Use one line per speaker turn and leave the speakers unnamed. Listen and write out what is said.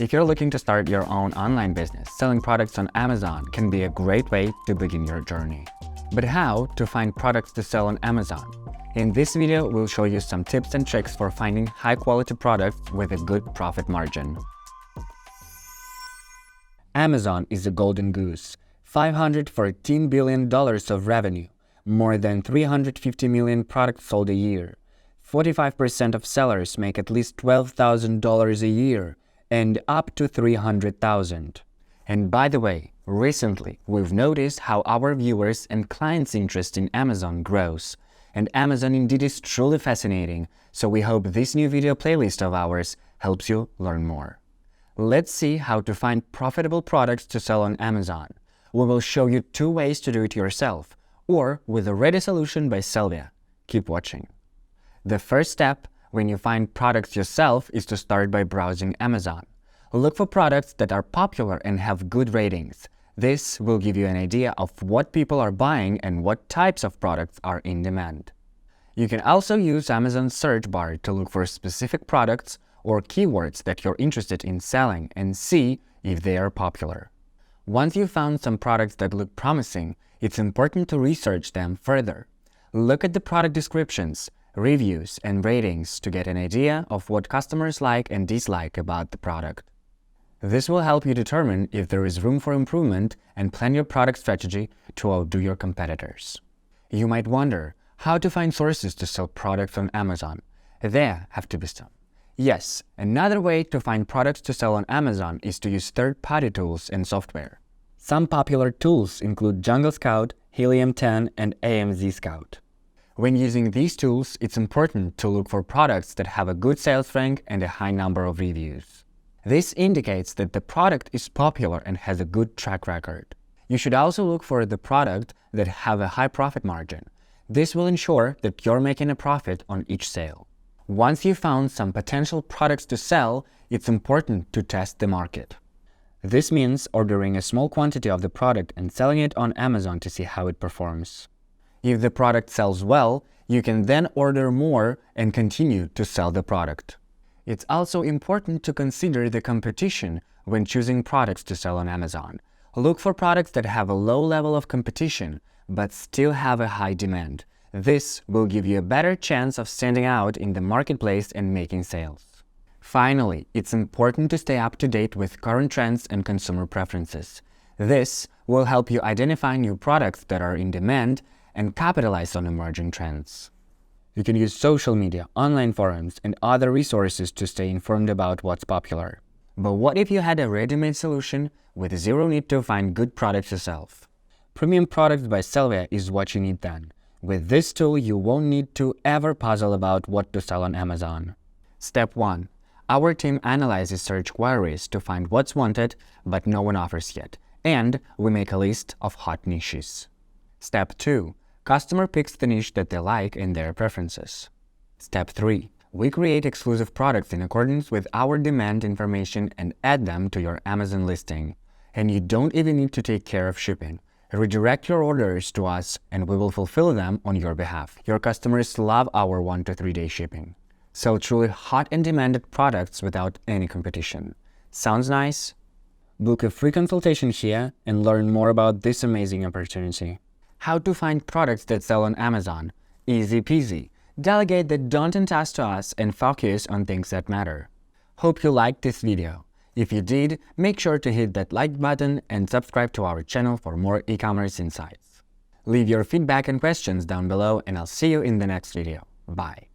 If you're looking to start your own online business, selling products on Amazon can be a great way to begin your journey. But how to find products to sell on Amazon? In this video, we'll show you some tips and tricks for finding high-quality products with a good profit margin. Amazon is a golden goose. $514 billion of revenue, more than 350 million products sold a year. 45% of sellers make at least $12,000 a year, and up to $300,000. And by the way, recently we've noticed how our viewers and clients' interest in Amazon grows. And Amazon indeed is truly fascinating, so we hope this new video playlist of ours helps you learn more. Let's see how to find profitable products to sell on Amazon. We will show you 2 ways to do it yourself, or with a ready solution by Sellvia. Keep watching. The first step when you find products yourself is to start by browsing Amazon. Look for products that are popular and have good ratings. This will give you an idea of what people are buying and what types of products are in demand. You can also use Amazon's search bar to look for specific products or keywords that you're interested in selling and see if they are popular. Once you've found some products that look promising, it's important to research them further. Look at the product descriptions, reviews, and ratings to get an idea of what customers like and dislike about the product. This will help you determine if there is room for improvement and plan your product strategy to outdo your competitors. You might wonder how to find sources to sell products on Amazon. There have to be some. Yes, another way to find products to sell on Amazon is to use third-party tools and software. Some popular tools include Jungle Scout, Helium 10, and AMZ Scout. When using these tools, it's important to look for products that have a good sales rank and a high number of reviews. This indicates that the product is popular and has a good track record. You should also look for the product that have a high profit margin. This will ensure that you're making a profit on each sale. Once you've found some potential products to sell, it's important to test the market. This means ordering a small quantity of the product and selling it on Amazon to see how it performs. If the product sells well, you can then order more and continue to sell the product. It's also important to consider the competition when choosing products to sell on Amazon. Look for products that have a low level of competition but still have a high demand. This will give you a better chance of standing out in the marketplace and making sales. Finally, it's important to stay up to date with current trends and consumer preferences. This will help you identify new products that are in demand and capitalize on emerging trends. You can use social media, online forums, and other resources to stay informed about what's popular. But what if you had a ready-made solution with zero need to find good products yourself? Premium Products by Sellvia is what you need then. With this tool, you won't need to ever puzzle about what to sell on Amazon. Step 1. Our team analyzes search queries to find what's wanted but no one offers yet, and we make a list of hot niches. Step 2. Customer picks the niche that they like and their preferences. Step 3. We create exclusive products in accordance with our demand information and add them to your Amazon listing. And you don't even need to take care of shipping. Redirect your orders to us and we will fulfill them on your behalf. Your customers love our 1 to 3 day shipping. Sell truly hot and demanded products without any competition. Sounds nice? Book a free consultation here and learn more about this amazing opportunity. How to find products that sell on Amazon? Easy peasy. Delegate the daunting task to us and focus on things that matter. Hope you liked this video. If you did, make sure to hit that like button and subscribe to our channel for more e-commerce insights. Leave your feedback and questions down below and I'll see you in the next video. Bye.